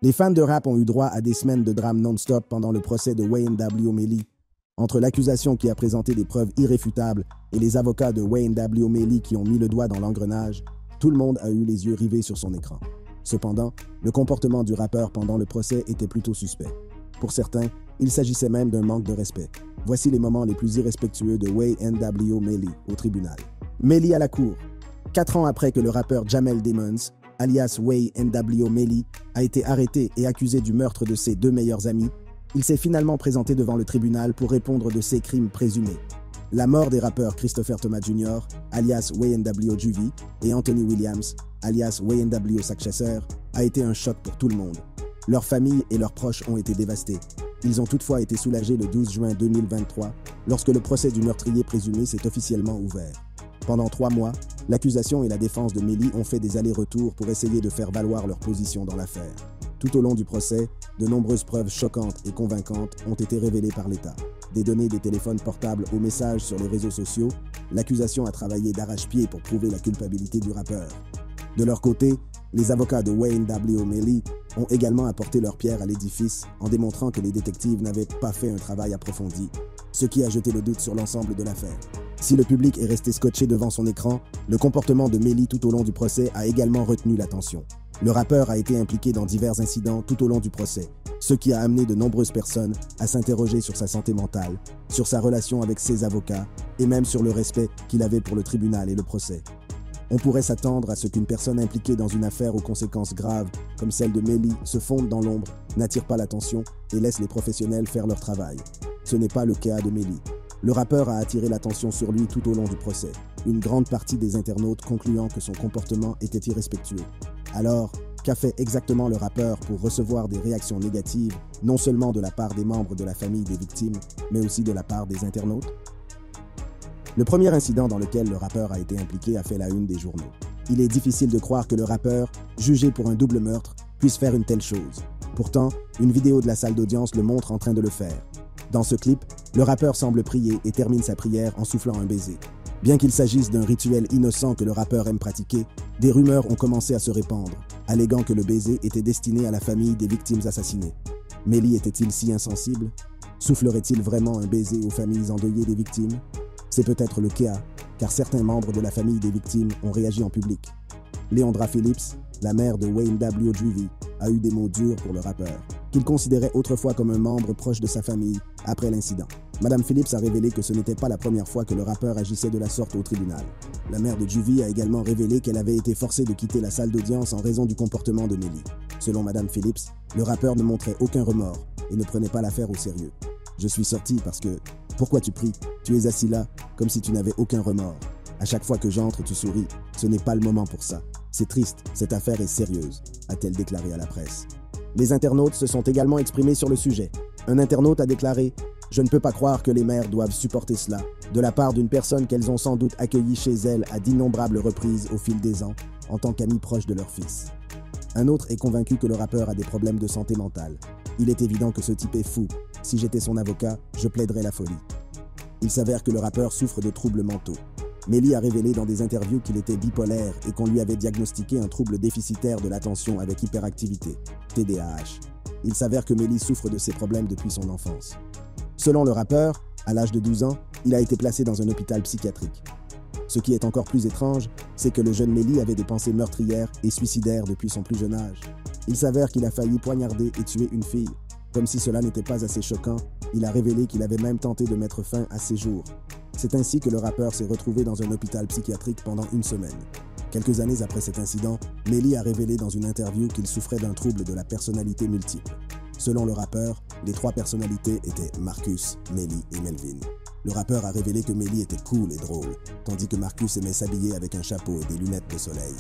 Les fans de rap ont eu droit à des semaines de drame non-stop pendant le procès de Wayne W. Melly. Entre l'accusation qui a présenté des preuves irréfutables et les avocats de Wayne W. Melly qui ont mis le doigt dans l'engrenage, tout le monde a eu les yeux rivés sur son écran. Cependant, le comportement du rappeur pendant le procès était plutôt suspect. Pour certains, il s'agissait même d'un manque de respect. Voici les moments les plus irrespectueux de Wayne W. Melly au tribunal. Melly à la cour. 4 ans après que le rappeur Jamel Demons, alias Wayne W. Melly, a été arrêté et accusé du meurtre de ses 2 meilleurs amis, il s'est finalement présenté devant le tribunal pour répondre de ses crimes présumés. La mort des rappeurs Christopher Thomas Jr., alias Wayne W. Juvie, et Anthony Williams, alias Wayne W. Sackchasseur, a été un choc pour tout le monde. Leurs familles et leurs proches ont été dévastés. Ils ont toutefois été soulagés le 12 juin 2023, lorsque le procès du meurtrier présumé s'est officiellement ouvert. Pendant 3 mois, l'accusation et la défense de Melly ont fait des allers-retours pour essayer de faire valoir leur position dans l'affaire. Tout au long du procès, de nombreuses preuves choquantes et convaincantes ont été révélées par l'État. Des données des téléphones portables aux messages sur les réseaux sociaux, l'accusation a travaillé d'arrache-pied pour prouver la culpabilité du rappeur. De leur côté, les avocats de Wayne W. Melly ont également apporté leur pierre à l'édifice en démontrant que les détectives n'avaient pas fait un travail approfondi, ce qui a jeté le doute sur l'ensemble de l'affaire. Si le public est resté scotché devant son écran, le comportement de Melly tout au long du procès a également retenu l'attention. Le rappeur a été impliqué dans divers incidents tout au long du procès, ce qui a amené de nombreuses personnes à s'interroger sur sa santé mentale, sur sa relation avec ses avocats et même sur le respect qu'il avait pour le tribunal et le procès. On pourrait s'attendre à ce qu'une personne impliquée dans une affaire aux conséquences graves, comme celle de Melly, se fonde dans l'ombre, n'attire pas l'attention et laisse les professionnels faire leur travail. Ce n'est pas le cas de Melly. Le rappeur a attiré l'attention sur lui tout au long du procès, une grande partie des internautes concluant que son comportement était irrespectueux. Alors, qu'a fait exactement le rappeur pour recevoir des réactions négatives, non seulement de la part des membres de la famille des victimes, mais aussi de la part des internautes? Le premier incident dans lequel le rappeur a été impliqué a fait la une des journaux. Il est difficile de croire que le rappeur, jugé pour un double meurtre, puisse faire une telle chose. Pourtant, une vidéo de la salle d'audience le montre en train de le faire. Dans ce clip, le rappeur semble prier et termine sa prière en soufflant un baiser. Bien qu'il s'agisse d'un rituel innocent que le rappeur aime pratiquer, des rumeurs ont commencé à se répandre, alléguant que le baiser était destiné à la famille des victimes assassinées. Melly était-il si insensible? Soufflerait-il vraiment un baiser aux familles endeuillées des victimes? C'est peut-être le cas, car certains membres de la famille des victimes ont réagi en public. Leondra Phillips, la mère de Wayne W. Juvie, a eu des mots durs pour le rappeur, qu'il considérait autrefois comme un membre proche de sa famille après l'incident. Madame Phillips a révélé que ce n'était pas la première fois que le rappeur agissait de la sorte au tribunal. La mère de Juvie a également révélé qu'elle avait été forcée de quitter la salle d'audience en raison du comportement de Melly. Selon Madame Phillips, le rappeur ne montrait aucun remords et ne prenait pas l'affaire au sérieux. « Je suis sorti parce que... Pourquoi tu pries? Tu es assis là, comme si tu n'avais aucun remords. À chaque fois que j'entre, tu souris. Ce n'est pas le moment pour ça. C'est triste, cette affaire est sérieuse », a-t-elle déclaré à la presse. Les internautes se sont également exprimés sur le sujet. Un internaute a déclaré « Je ne peux pas croire que les mères doivent supporter cela, de la part d'une personne qu'elles ont sans doute accueillie chez elles à d'innombrables reprises au fil des ans, en tant qu'amie proche de leur fils. » Un autre est convaincu que le rappeur a des problèmes de santé mentale. « Il est évident que ce type est fou. Si j'étais son avocat, je plaiderais la folie. » Il s'avère que le rappeur souffre de troubles mentaux. Melly a révélé dans des interviews qu'il était bipolaire et qu'on lui avait diagnostiqué un trouble déficitaire de l'attention avec hyperactivité, TDAH. Il s'avère que Melly souffre de ces problèmes depuis son enfance. Selon le rappeur, à l'âge de 12 ans, il a été placé dans un hôpital psychiatrique. Ce qui est encore plus étrange, c'est que le jeune Melly avait des pensées meurtrières et suicidaires depuis son plus jeune âge. Il s'avère qu'il a failli poignarder et tuer une fille. Comme si cela n'était pas assez choquant, il a révélé qu'il avait même tenté de mettre fin à ses jours. C'est ainsi que le rappeur s'est retrouvé dans un hôpital psychiatrique pendant 1 semaine. Quelques années après cet incident, Melly a révélé dans une interview qu'il souffrait d'un trouble de la personnalité multiple. Selon le rappeur, les 3 personnalités étaient Marcus, Melly et Melvin. Le rappeur a révélé que Melly était cool et drôle, tandis que Marcus aimait s'habiller avec un chapeau et des lunettes de soleil.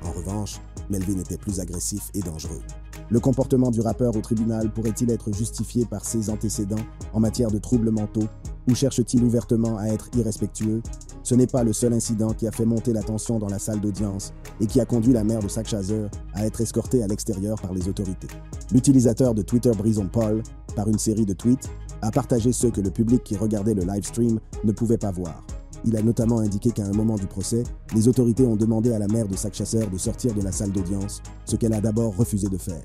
En revanche, Melvin était plus agressif et dangereux. Le comportement du rappeur au tribunal pourrait-il être justifié par ses antécédents en matière de troubles mentaux ou cherche-t-il ouvertement à être irrespectueux? Ce n'est pas le seul incident qui a fait monter la tension dans la salle d'audience et qui a conduit la mère de Sackchasseur à être escortée à l'extérieur par les autorités. L'utilisateur de Twitter Brison Paul, par une série de tweets, a partagé ceux que le public qui regardait le live stream ne pouvait pas voir. Il a notamment indiqué qu'à un moment du procès, les autorités ont demandé à la mère de Sackchasseur de sortir de la salle d'audience, ce qu'elle a d'abord refusé de faire.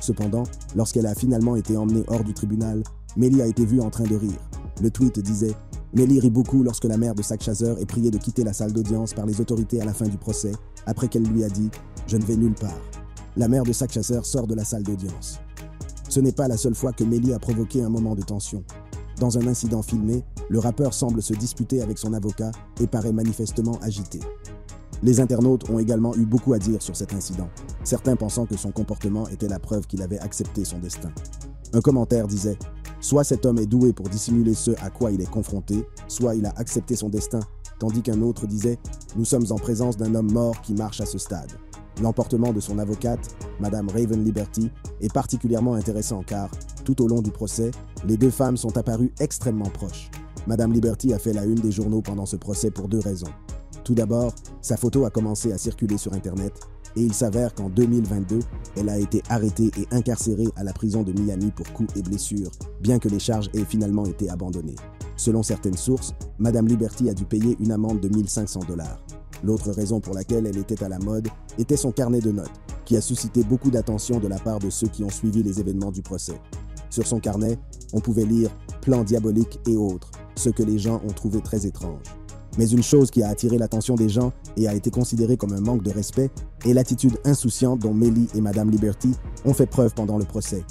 Cependant, lorsqu'elle a finalement été emmenée hors du tribunal, Melly a été vue en train de rire. Le tweet disait « Melly rit beaucoup lorsque la mère de Zach Chaser est priée de quitter la salle d'audience par les autorités à la fin du procès, après qu'elle lui a dit « Je ne vais nulle part ». La mère de Zach Chaser sort de la salle d'audience. Ce n'est pas la seule fois que Melly a provoqué un moment de tension. Dans un incident filmé, le rappeur semble se disputer avec son avocat et paraît manifestement agité. Les internautes ont également eu beaucoup à dire sur cet incident, certains pensant que son comportement était la preuve qu'il avait accepté son destin. Un commentaire disait « Soit cet homme est doué pour dissimuler ce à quoi il est confronté, soit il a accepté son destin », tandis qu'un autre disait « Nous sommes en présence d'un homme mort qui marche à ce stade ». L'emportement de son avocate, Madame Raven Liberty, est particulièrement intéressant car, tout au long du procès, les deux femmes sont apparues extrêmement proches. Madame Liberty a fait la une des journaux pendant ce procès pour deux raisons. Tout d'abord, sa photo a commencé à circuler sur Internet et il s'avère qu'en 2022, elle a été arrêtée et incarcérée à la prison de Miami pour coups et blessures, bien que les charges aient finalement été abandonnées. Selon certaines sources, Madame Liberty a dû payer une amende de 1 500 $. L'autre raison pour laquelle elle était à la mode était son carnet de notes, qui a suscité beaucoup d'attention de la part de ceux qui ont suivi les événements du procès. Sur son carnet, on pouvait lire « Plan diabolique » et autres, ce que les gens ont trouvé très étrange. Mais une chose qui a attiré l'attention des gens et a été considérée comme un manque de respect est l'attitude insouciante dont Melly et Madame Liberty ont fait preuve pendant le procès.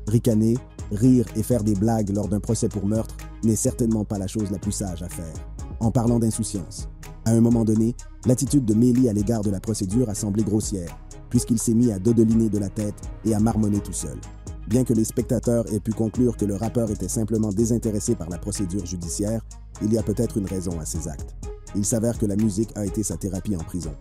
Ricaner, rire et faire des blagues lors d'un procès pour meurtre n'est certainement pas la chose la plus sage à faire. En parlant d'insouciance, à un moment donné, l'attitude de Melly à l'égard de la procédure a semblé grossière, puisqu'il s'est mis à dodeliner de la tête et à marmonner tout seul. Bien que les spectateurs aient pu conclure que le rappeur était simplement désintéressé par la procédure judiciaire, il y a peut-être une raison à ses actes. Il s'avère que la musique a été sa thérapie en prison.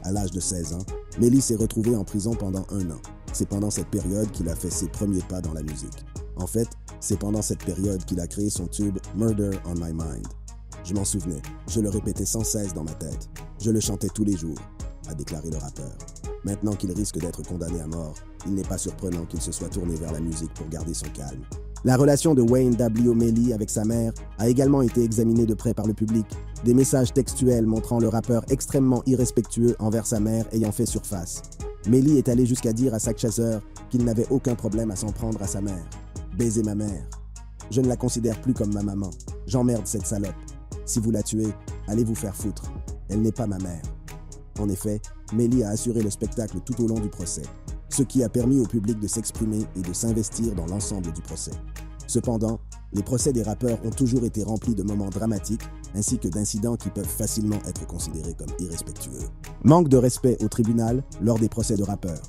À l'âge de 16 ans, Melly s'est retrouvé en prison pendant 1 an. C'est pendant cette période qu'il a fait ses premiers pas dans la musique. En fait, c'est pendant cette période qu'il a créé son tube « Murder on My Mind ». Je m'en souvenais, je le répétais sans cesse dans ma tête. Je le chantais tous les jours, a déclaré le rappeur. Maintenant qu'il risque d'être condamné à mort, il n'est pas surprenant qu'il se soit tourné vers la musique pour garder son calme. La relation de Wayne W. Melly avec sa mère a également été examinée de près par le public. Des messages textuels montrant le rappeur extrêmement irrespectueux envers sa mère ayant fait surface. Melly est allé jusqu'à dire à Zach Chaser qu'il n'avait aucun problème à s'en prendre à sa mère. « Baiser ma mère. Je ne la considère plus comme ma maman. J'emmerde cette salope. Si vous la tuez, allez vous faire foutre. Elle n'est pas ma mère. » En effet, Melly a assuré le spectacle tout au long du procès, ce qui a permis au public de s'exprimer et de s'investir dans l'ensemble du procès. Cependant, les procès des rappeurs ont toujours été remplis de moments dramatiques ainsi que d'incidents qui peuvent facilement être considérés comme irrespectueux. Manque de respect au tribunal lors des procès de rappeurs.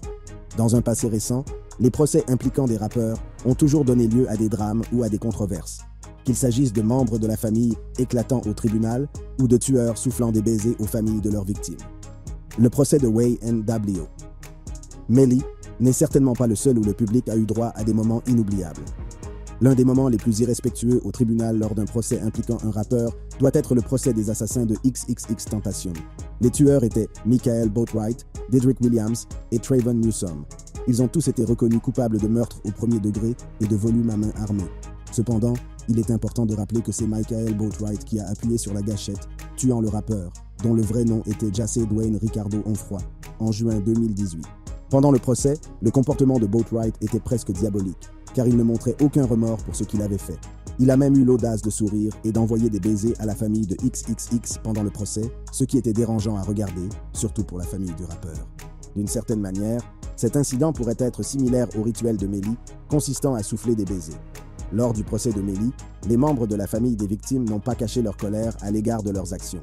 Dans un passé récent, les procès impliquant des rappeurs ont toujours donné lieu à des drames ou à des controverses. Qu'il s'agisse de membres de la famille éclatant au tribunal ou de tueurs soufflant des baisers aux familles de leurs victimes. Le procès de Wayne W. Melly n'est certainement pas le seul où le public a eu droit à des moments inoubliables. L'un des moments les plus irrespectueux au tribunal lors d'un procès impliquant un rappeur doit être le procès des assassins de XXXTentacion. Les tueurs étaient Michael Boatwright, Dedrick Williams et Trayvon Newsome. Ils ont tous été reconnus coupables de meurtre au premier degré et de volume à main armée. Cependant, il est important de rappeler que c'est Michael Boatwright qui a appuyé sur la gâchette, tuant le rappeur, dont le vrai nom était Jace Dwayne Ricardo Onfroy, en juin 2018. Pendant le procès, le comportement de Boatwright était presque diabolique, car il ne montrait aucun remords pour ce qu'il avait fait. Il a même eu l'audace de sourire et d'envoyer des baisers à la famille de XXX pendant le procès, ce qui était dérangeant à regarder, surtout pour la famille du rappeur. D'une certaine manière, cet incident pourrait être similaire au rituel de Melly, consistant à souffler des baisers. Lors du procès de Melly, les membres de la famille des victimes n'ont pas caché leur colère à l'égard de leurs actions.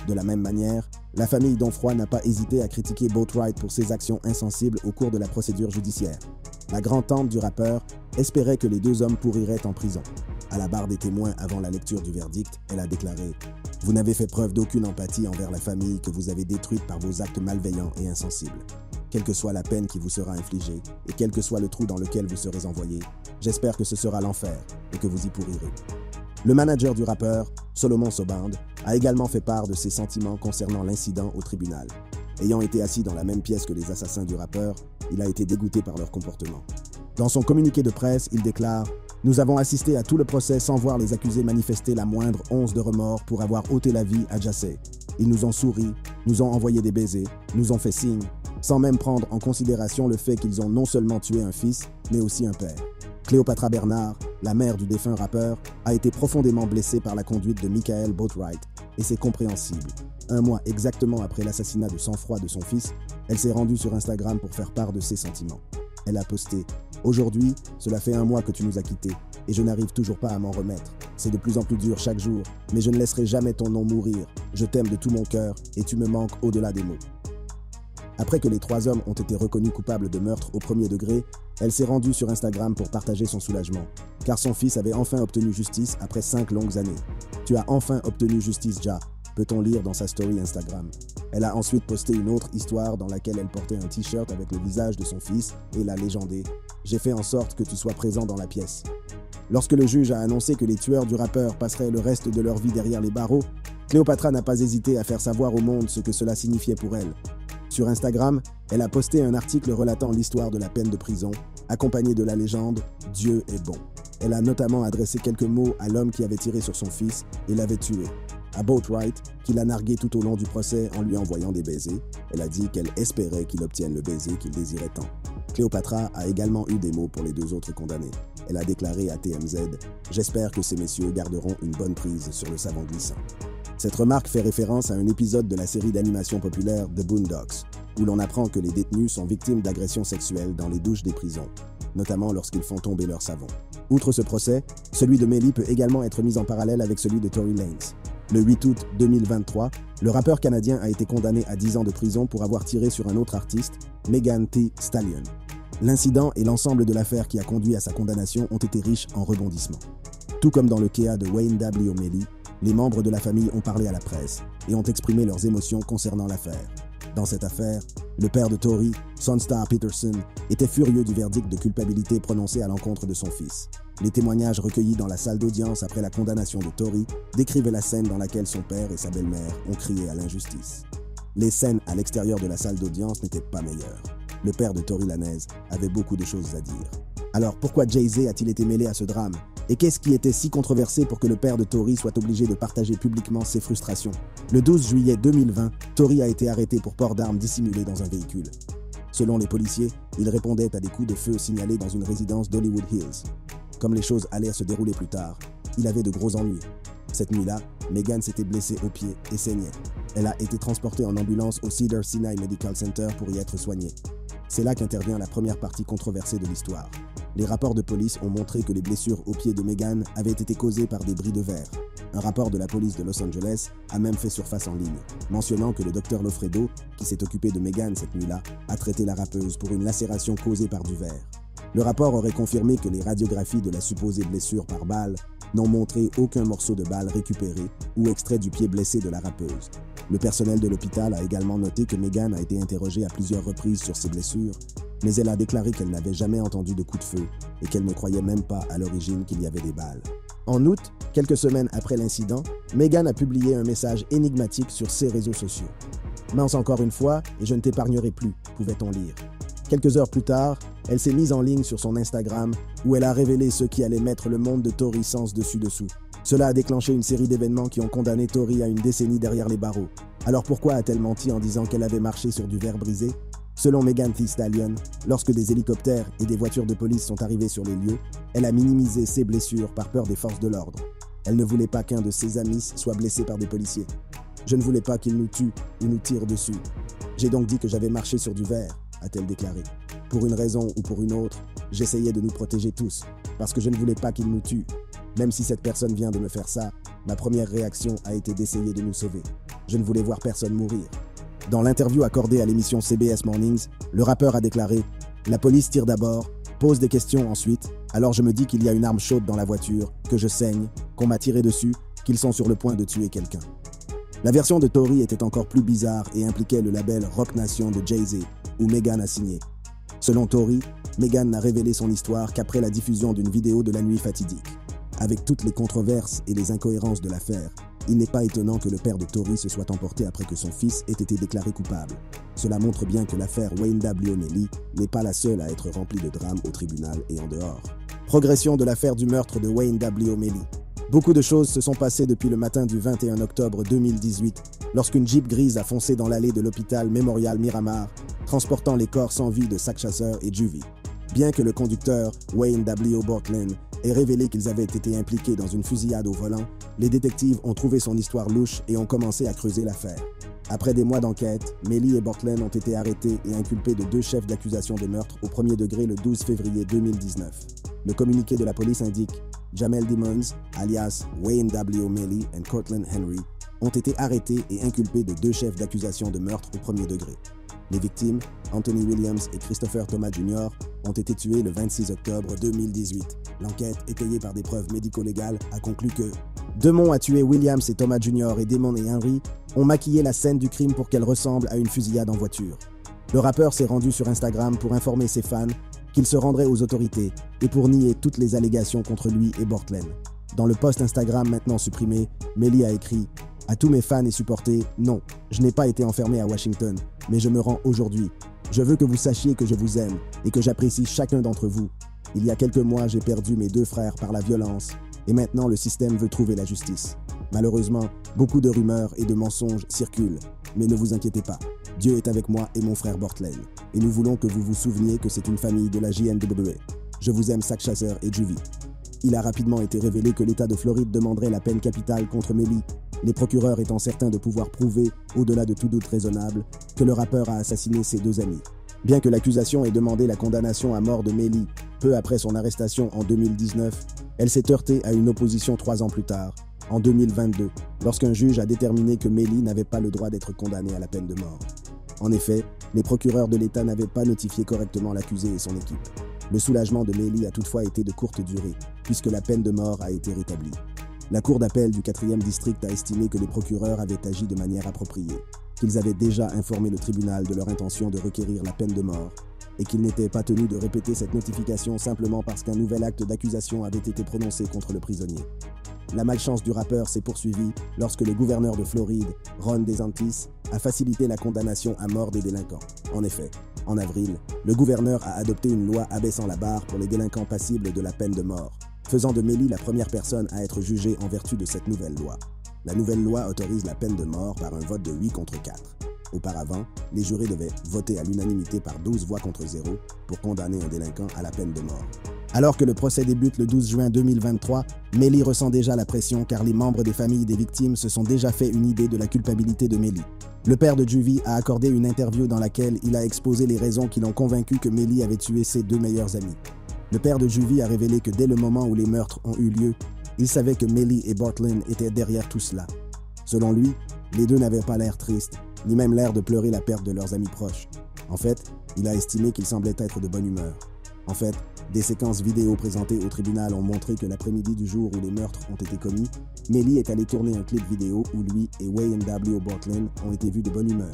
De la même manière, la famille d'Onfroy n'a pas hésité à critiquer Boatwright pour ses actions insensibles au cours de la procédure judiciaire. La grand-tante du rappeur espérait que les deux hommes pourriraient en prison. À la barre des témoins avant la lecture du verdict, elle a déclaré « Vous n'avez fait preuve d'aucune empathie envers la famille que vous avez détruite par vos actes malveillants et insensibles. Quelle que soit la peine qui vous sera infligée et quel que soit le trou dans lequel vous serez envoyé, j'espère que ce sera l'enfer et que vous y pourrirez. » Le manager du rappeur, Solomon Soband, a également fait part de ses sentiments concernant l'incident au tribunal. Ayant été assis dans la même pièce que les assassins du rappeur, il a été dégoûté par leur comportement. Dans son communiqué de presse, il déclare « Nous avons assisté à tout le procès sans voir les accusés manifester la moindre once de remords pour avoir ôté la vie à Jace. Ils nous ont souri, nous ont envoyé des baisers, nous ont fait signe. sans même prendre en considération le fait qu'ils ont non seulement tué un fils, mais aussi un père. Cléopatra Bernard, la mère du défunt rappeur, a été profondément blessée par la conduite de Michael Boatwright, et c'est compréhensible. Un mois exactement après l'assassinat de sang-froid de son fils, elle s'est rendue sur Instagram pour faire part de ses sentiments. Elle a posté « Aujourd'hui, cela fait un mois que tu nous as quittés, et je n'arrive toujours pas à m'en remettre. C'est de plus en plus dur chaque jour, mais je ne laisserai jamais ton nom mourir. Je t'aime de tout mon cœur, et tu me manques au-delà des mots. » Après que les 3 hommes ont été reconnus coupables de meurtre au premier degré, elle s'est rendue sur Instagram pour partager son soulagement, car son fils avait enfin obtenu justice après 5 longues années. « Tu as enfin obtenu justice, Ja », peut-on lire dans sa story Instagram. Elle a ensuite posté une autre histoire dans laquelle elle portait un t-shirt avec le visage de son fils et l'a légendé « J'ai fait en sorte que tu sois présent dans la pièce ». Lorsque le juge a annoncé que les tueurs du rappeur passeraient le reste de leur vie derrière les barreaux, Cléopatra n'a pas hésité à faire savoir au monde ce que cela signifiait pour elle. Sur Instagram, elle a posté un article relatant l'histoire de la peine de prison, accompagné de la légende « Dieu est bon ». Elle a notamment adressé quelques mots à l'homme qui avait tiré sur son fils et l'avait tué. À Boatwright, qui l'a nargué tout au long du procès en lui envoyant des baisers, elle a dit qu'elle espérait qu'il obtienne le baiser qu'il désirait tant. Cléopatra a également eu des mots pour les 2 autres condamnés. Elle a déclaré à TMZ « J'espère que ces messieurs garderont une bonne prise sur le savon glissant ». Cette remarque fait référence à un épisode de la série d'animation populaire The Boondocks, où l'on apprend que les détenus sont victimes d'agressions sexuelles dans les douches des prisons, notamment lorsqu'ils font tomber leur savon. Outre ce procès, celui de Melly peut également être mis en parallèle avec celui de Tory Lanez. Le 8 août 2023, le rappeur canadien a été condamné à 10 ans de prison pour avoir tiré sur un autre artiste, Megan Thee Stallion. L'incident et l'ensemble de l'affaire qui a conduit à sa condamnation ont été riches en rebondissements. Tout comme dans le cas de Wayne W. Melly, les membres de la famille ont parlé à la presse et ont exprimé leurs émotions concernant l'affaire. Dans cette affaire, le père de Tory, Sunstar Peterson, était furieux du verdict de culpabilité prononcé à l'encontre de son fils. Les témoignages recueillis dans la salle d'audience après la condamnation de Tory décrivent la scène dans laquelle son père et sa belle-mère ont crié à l'injustice. Les scènes à l'extérieur de la salle d'audience n'étaient pas meilleures. Le père de Tory Lanez avait beaucoup de choses à dire. Alors pourquoi Jay-Z a-t-il été mêlé à ce drame? Et qu'est-ce qui était si controversé pour que le père de Tory soit obligé de partager publiquement ses frustrations? Le 12 juillet 2020, Tory a été arrêté pour port d'armes dissimulées dans un véhicule. Selon les policiers, il répondait à des coups de feu signalés dans une résidence d'Hollywood Hills. Comme les choses allaient se dérouler plus tard, il avait de gros ennuis. Cette nuit-là, Megan s'était blessée au pied et saignait. Elle a été transportée en ambulance au Cedars-Sinai Medical Center pour y être soignée. C'est là qu'intervient la première partie controversée de l'histoire. Les rapports de police ont montré que les blessures au pied de Megan avaient été causées par des bris de verre. Un rapport de la police de Los Angeles a même fait surface en ligne, mentionnant que le docteur Lofredo, qui s'est occupé de Megan cette nuit-là, a traité la rappeuse pour une lacération causée par du verre. Le rapport aurait confirmé que les radiographies de la supposée blessure par balle n'ont montré aucun morceau de balle récupéré ou extrait du pied blessé de la rappeuse. Le personnel de l'hôpital a également noté que Megan a été interrogée à plusieurs reprises sur ses blessures, mais elle a déclaré qu'elle n'avait jamais entendu de coup de feu et qu'elle ne croyait même pas à l'origine qu'il y avait des balles. En août, quelques semaines après l'incident, Megan a publié un message énigmatique sur ses réseaux sociaux. « Mince encore une fois, et je ne t'épargnerai plus », pouvait-on lire. Quelques heures plus tard, elle s'est mise en ligne sur son Instagram où elle a révélé ce qui allait mettre le monde de Tory sens dessus-dessous. Cela a déclenché une série d'événements qui ont condamné Tory à une décennie derrière les barreaux. Alors pourquoi a-t-elle menti en disant qu'elle avait marché sur du verre brisé? Selon Megan Thee Stallion, lorsque des hélicoptères et des voitures de police sont arrivés sur les lieux, elle a minimisé ses blessures par peur des forces de l'ordre. Elle ne voulait pas qu'un de ses amis soit blessé par des policiers. « Je ne voulais pas qu'ils nous tuent ou nous tirent dessus. J'ai donc dit que j'avais marché sur du verre », a-t-elle déclaré. « Pour une raison ou pour une autre, j'essayais de nous protéger tous, parce que je ne voulais pas qu'ils nous tuent. Même si cette personne vient de me faire ça, ma première réaction a été d'essayer de nous sauver. Je ne voulais voir personne mourir. » Dans l'interview accordée à l'émission CBS Mornings, le rappeur a déclaré « La police tire d'abord, pose des questions ensuite, alors je me dis qu'il y a une arme chaude dans la voiture, que je saigne, qu'on m'a tiré dessus, qu'ils sont sur le point de tuer quelqu'un. » La version de Tory était encore plus bizarre et impliquait le label Roc Nation de Jay-Z, où Megan a signé. Selon Tory, Megan n'a révélé son histoire qu'après la diffusion d'une vidéo de la nuit fatidique. Avec toutes les controverses et les incohérences de l'affaire, il n'est pas étonnant que le père de Tory se soit emporté après que son fils ait été déclaré coupable. Cela montre bien que l'affaire Wayne W. Melly n'est pas la seule à être remplie de drames au tribunal et en dehors. Progression de l'affaire du meurtre de Wayne W. Melly. Beaucoup de choses se sont passées depuis le matin du 21 octobre 2018, lorsqu'une Jeep grise a foncé dans l'allée de l'hôpital Memorial Miramar, transportant les corps sans vie de Sackchaser et Juvie. Bien que le conducteur, Wayne W. Bortlen, ait révélé qu'ils avaient été impliqués dans une fusillade au volant, les détectives ont trouvé son histoire louche et ont commencé à creuser l'affaire. Après des mois d'enquête, Mellie et Bortlen ont été arrêtés et inculpés de 2 chefs d'accusation de meurtre au premier degré le 12 février 2019. Le communiqué de la police indique « Jamel Dimmons, alias Wayne W. Mellie et Cortland Henry, ont été arrêtés et inculpés de 2 chefs d'accusation de meurtre au premier degré. Les victimes, Anthony Williams et Christopher Thomas Jr., ont été tués le 26 octobre 2018. L'enquête, étayée par des preuves médico-légales, a conclu que Demont a tué Williams et Thomas Jr. et Damon et Henry ont maquillé la scène du crime pour qu'elle ressemble à une fusillade en voiture. Le rappeur s'est rendu sur Instagram pour informer ses fans qu'il se rendrait aux autorités et pour nier toutes les allégations contre lui et Bortlen. Dans le post Instagram maintenant supprimé, Mellie a écrit « À tous mes fans et supporters, non, je n'ai pas été enfermé à Washington, mais je me rends aujourd'hui. Je veux que vous sachiez que je vous aime et que j'apprécie chacun d'entre vous. Il y a quelques mois, j'ai perdu mes 2 frères par la violence et maintenant le système veut trouver la justice. Malheureusement, beaucoup de rumeurs et de mensonges circulent, mais ne vous inquiétez pas. Dieu est avec moi et mon frère Bortlen, et nous voulons que vous vous souveniez que c'est une famille de la JNWA. Je vous aime Sackchaser et Juvie. » Il a rapidement été révélé que l'État de Floride demanderait la peine capitale contre Mellie, les procureurs étant certains de pouvoir prouver, au-delà de tout doute raisonnable, que le rappeur a assassiné ses 2 amis. Bien que l'accusation ait demandé la condamnation à mort de Mellie peu après son arrestation en 2019, elle s'est heurtée à une opposition 3 ans plus tard, en 2022, lorsqu'un juge a déterminé que Mellie n'avait pas le droit d'être condamné à la peine de mort. En effet, les procureurs de l'État n'avaient pas notifié correctement l'accusé et son équipe. Le soulagement de Mellie a toutefois été de courte durée, puisque la peine de mort a été rétablie. La Cour d'appel du 4e district a estimé que les procureurs avaient agi de manière appropriée, qu'ils avaient déjà informé le tribunal de leur intention de requérir la peine de mort, et qu'ils n'étaient pas tenus de répéter cette notification simplement parce qu'un nouvel acte d'accusation avait été prononcé contre le prisonnier. La malchance du rappeur s'est poursuivie lorsque le gouverneur de Floride, Ron DeSantis, a facilité la condamnation à mort des délinquants. En effet, en avril, le gouverneur a adopté une loi abaissant la barre pour les délinquants passibles de la peine de mort, faisant de Mellie la première personne à être jugée en vertu de cette nouvelle loi. La nouvelle loi autorise la peine de mort par un vote de 8 contre 4. Auparavant, les jurés devaient voter à l'unanimité par 12 voix contre 0 pour condamner un délinquant à la peine de mort. Alors que le procès débute le 12 juin 2023, Mellie ressent déjà la pression car les membres des familles des victimes se sont déjà fait une idée de la culpabilité de Mellie. Le père de Juvie a accordé une interview dans laquelle il a exposé les raisons qui l'ont convaincu que Mellie avait tué ses 2 meilleurs amis. Le père de Juvie a révélé que dès le moment où les meurtres ont eu lieu, il savait que Mellie et Bortlen étaient derrière tout cela. Selon lui, les 2 n'avaient pas l'air tristes, ni même l'air de pleurer la perte de leurs amis proches. En fait, il a estimé qu'ils semblaient être de bonne humeur. En fait, des séquences vidéo présentées au tribunal ont montré que l'après-midi du jour où les meurtres ont été commis, Mellie est allé tourner un clip vidéo où lui et Wayne W. Bortlen ont été vus de bonne humeur.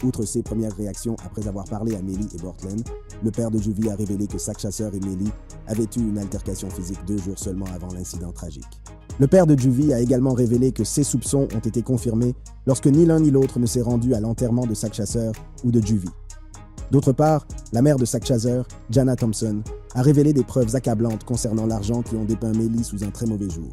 Outre ses premières réactions après avoir parlé à Mellie et Bortlen, le père de Juvie a révélé que Sackchaser et Mellie avaient eu une altercation physique 2 jours seulement avant l'incident tragique. Le père de Juvie a également révélé que ses soupçons ont été confirmés lorsque ni l'un ni l'autre ne s'est rendu à l'enterrement de Sackchaser ou de Juvie. D'autre part, la mère de Sackchaser, Jana Thompson, a révélé des preuves accablantes concernant l'argent qui ont dépeint Mellie sous un très mauvais jour.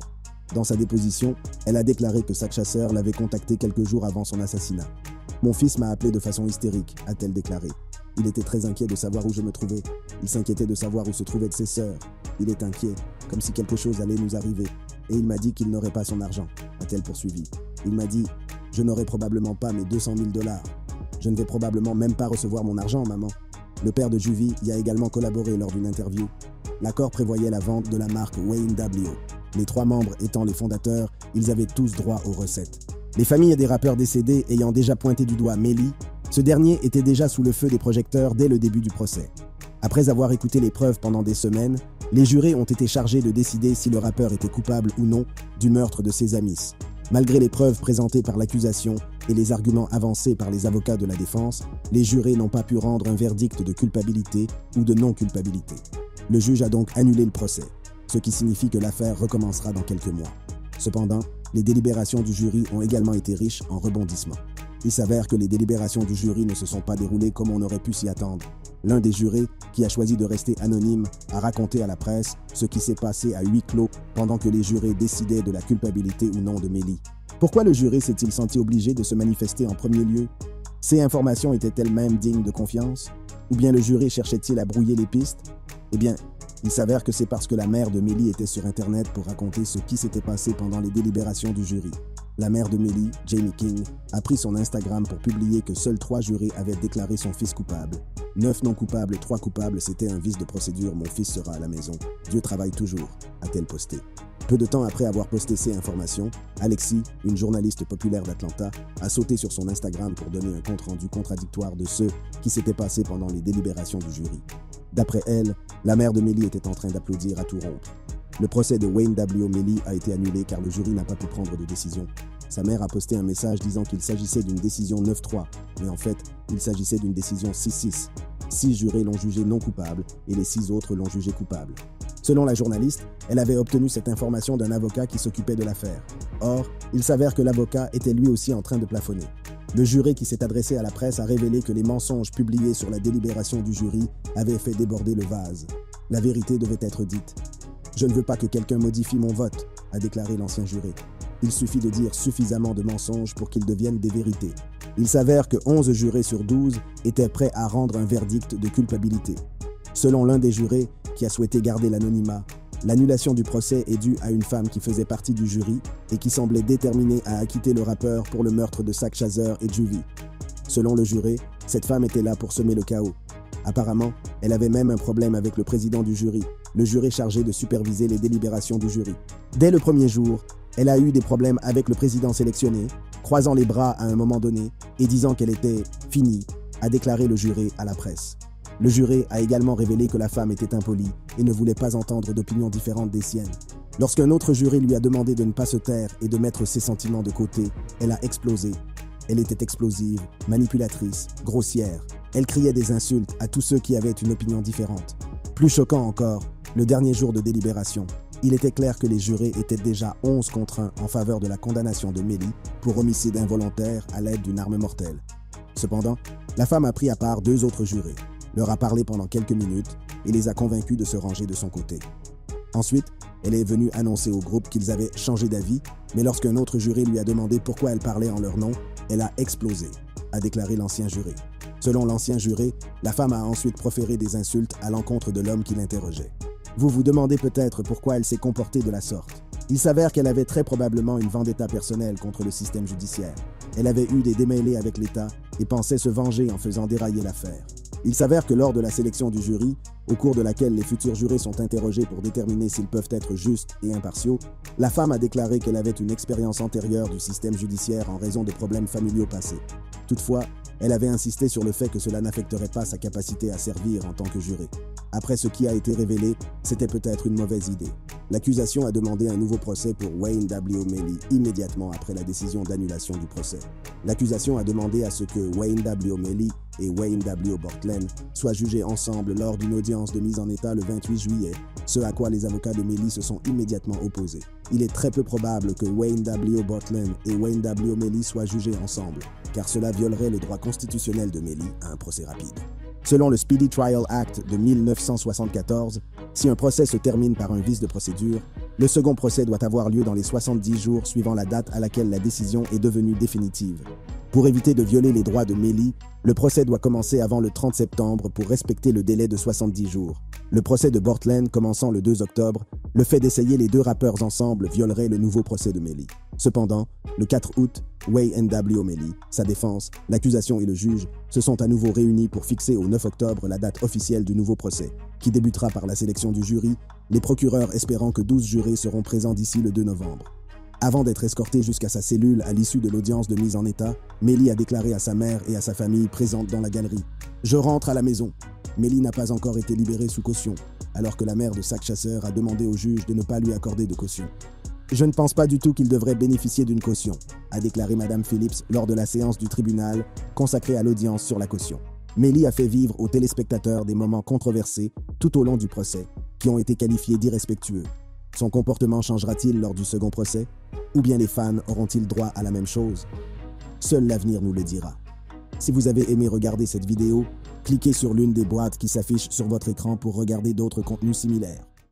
Dans sa déposition, elle a déclaré que Sackchaser l'avait contacté quelques jours avant son assassinat. « Mon fils m'a appelé de façon hystérique », a-t-elle déclaré. « Il était très inquiet de savoir où je me trouvais. Il s'inquiétait de savoir où se trouvaient ses sœurs. Il est inquiet, comme si quelque chose allait nous arriver. Et il m'a dit qu'il n'aurait pas son argent », a-t-elle poursuivi. « Il m'a dit « Je n'aurai probablement pas mes 200 000 $. Je ne vais probablement même pas recevoir mon argent, maman. » Le père de Juvie y a également collaboré lors d'une interview. L'accord prévoyait la vente de la marque Wayne W. Les 3 membres étant les fondateurs, ils avaient tous droit aux recettes. Les familles des rappeurs décédés ayant déjà pointé du doigt Mellie, ce dernier était déjà sous le feu des projecteurs dès le début du procès. Après avoir écouté les preuves pendant des semaines, les jurés ont été chargés de décider si le rappeur était coupable ou non du meurtre de ses amis. Malgré les preuves présentées par l'accusation et les arguments avancés par les avocats de la défense, les jurés n'ont pas pu rendre un verdict de culpabilité ou de non-culpabilité. Le juge a donc annulé le procès, ce qui signifie que l'affaire recommencera dans quelques mois. Cependant, les délibérations du jury ont également été riches en rebondissements. Il s'avère que les délibérations du jury ne se sont pas déroulées comme on aurait pu s'y attendre. L'un des jurés, qui a choisi de rester anonyme, a raconté à la presse ce qui s'est passé à huis clos pendant que les jurés décidaient de la culpabilité ou non de Mellie. Pourquoi le juré s'est-il senti obligé de se manifester en premier lieu? Ces informations étaient-elles même dignes de confiance? Ou bien le jury cherchait-il à brouiller les pistes? Eh bien, il s'avère que c'est parce que la mère de Mellie était sur Internet pour raconter ce qui s'était passé pendant les délibérations du jury. La mère de Mellie, Jamie King, a pris son Instagram pour publier que seuls 3 jurés avaient déclaré son fils coupable. 9 non coupables, 3 coupables, c'était un vice de procédure, mon fils sera à la maison. Dieu travaille toujours, a-t-elle posté. Peu de temps après avoir posté ces informations, Alexis, une journaliste populaire d'Atlanta, a sauté sur son Instagram pour donner un compte-rendu contradictoire de ce qui s'était passé pendant les délibérations du jury. D'après elle, la mère de Mellie était en train d'applaudir à tout rompre. Le procès de Wayne W. Mellie a été annulé car le jury n'a pas pu prendre de décision. Sa mère a posté un message disant qu'il s'agissait d'une décision 9-3, mais en fait, il s'agissait d'une décision 6-6. 6 jurés l'ont jugé non coupable et les 6 autres l'ont jugé coupable. Selon la journaliste, elle avait obtenu cette information d'un avocat qui s'occupait de l'affaire. Or, il s'avère que l'avocat était lui aussi en train de plafonner. Le juré qui s'est adressé à la presse a révélé que les mensonges publiés sur la délibération du jury avaient fait déborder le vase. La vérité devait être dite. « Je ne veux pas que quelqu'un modifie mon vote », a déclaré l'ancien juré. Il suffit de dire suffisamment de mensonges pour qu'ils deviennent des vérités. Il s'avère que 11 jurés sur 12 étaient prêts à rendre un verdict de culpabilité. Selon l'un des jurés, qui a souhaité garder l'anonymat, l'annulation du procès est due à une femme qui faisait partie du jury et qui semblait déterminée à acquitter le rappeur pour le meurtre de Sac Chaser et Juvie. Selon le juré, cette femme était là pour semer le chaos. Apparemment, elle avait même un problème avec le président du jury, le juré chargé de superviser les délibérations du jury. Dès le premier jour, elle a eu des problèmes avec le président sélectionné, croisant les bras à un moment donné et disant qu'elle était « finie », a déclaré le juré à la presse. Le juré a également révélé que la femme était impolie et ne voulait pas entendre d'opinions différentes des siennes. Lorsqu'un autre juré lui a demandé de ne pas se taire et de mettre ses sentiments de côté, elle a explosé. Elle était explosive, manipulatrice, grossière. Elle criait des insultes à tous ceux qui avaient une opinion différente. Plus choquant encore, le dernier jour de délibération, il était clair que les jurés étaient déjà 11 contre 1 en faveur de la condamnation de Mellie pour homicide involontaire à l'aide d'une arme mortelle. Cependant, la femme a pris à part 2 autres jurés, leur a parlé pendant quelques minutes et les a convaincus de se ranger de son côté. Ensuite, elle est venue annoncer au groupe qu'ils avaient changé d'avis, mais lorsqu'un autre juré lui a demandé pourquoi elle parlait en leur nom, elle a explosé, a déclaré l'ancien juré. Selon l'ancien juré, la femme a ensuite proféré des insultes à l'encontre de l'homme qui l'interrogeait. Vous vous demandez peut-être pourquoi elle s'est comportée de la sorte. Il s'avère qu'elle avait très probablement une vendetta personnelle contre le système judiciaire. Elle avait eu des démêlés avec l'État et pensait se venger en faisant dérailler l'affaire. Il s'avère que lors de la sélection du jury, au cours de laquelle les futurs jurés sont interrogés pour déterminer s'ils peuvent être justes et impartiaux, la femme a déclaré qu'elle avait une expérience antérieure du système judiciaire en raison de problèmes familiaux passés. Toutefois, elle avait insisté sur le fait que cela n'affecterait pas sa capacité à servir en tant que juré. Après ce qui a été révélé, c'était peut-être une mauvaise idée. L'accusation a demandé un nouveau procès pour Wayne W. Mellie immédiatement après la décision d'annulation du procès. L'accusation a demandé à ce que Wayne W. Mellie et Wayne W. Bortlen soient jugés ensemble lors d'une audience de mise en état le 28 juillet, ce à quoi les avocats de Mellie se sont immédiatement opposés. Il est très peu probable que Wayne W. Bortlen et Wayne W. Mellie soient jugés ensemble, car cela violerait le droit constitutionnel de Mellie à un procès rapide. Selon le Speedy Trial Act de 1974, si un procès se termine par un vice de procédure, le second procès doit avoir lieu dans les 70 jours suivant la date à laquelle la décision est devenue définitive. Pour éviter de violer les droits de Mellie, le procès doit commencer avant le 30 septembre pour respecter le délai de 70 jours. Le procès de Bortlen commençant le 2 octobre, le fait d'essayer les 2 rappeurs ensemble violerait le nouveau procès de Mellie. Cependant, le 4 août, Wayne W. Mellie, sa défense, l'accusation et le juge se sont à nouveau réunis pour fixer au 9 octobre la date officielle du nouveau procès, qui débutera par la sélection du jury, les procureurs espérant que 12 jurés seront présents d'ici le 2 novembre. Avant d'être escorté jusqu'à sa cellule à l'issue de l'audience de mise en état, Mellie a déclaré à sa mère et à sa famille présentes dans la galerie « Je rentre à la maison ». Mellie n'a pas encore été libérée sous caution, alors que la mère de Sac Chaser a demandé au juge de ne pas lui accorder de caution. « Je ne pense pas du tout qu'il devrait bénéficier d'une caution », a déclaré Mme Phillips lors de la séance du tribunal consacrée à l'audience sur la caution. Mellie a fait vivre aux téléspectateurs des moments controversés tout au long du procès, qui ont été qualifiés d'irrespectueux. Son comportement changera-t-il lors du second procès? Ou bien les fans auront-ils droit à la même chose? Seul l'avenir nous le dira. Si vous avez aimé regarder cette vidéo, cliquez sur l'une des boîtes qui s'affichent sur votre écran pour regarder d'autres contenus similaires.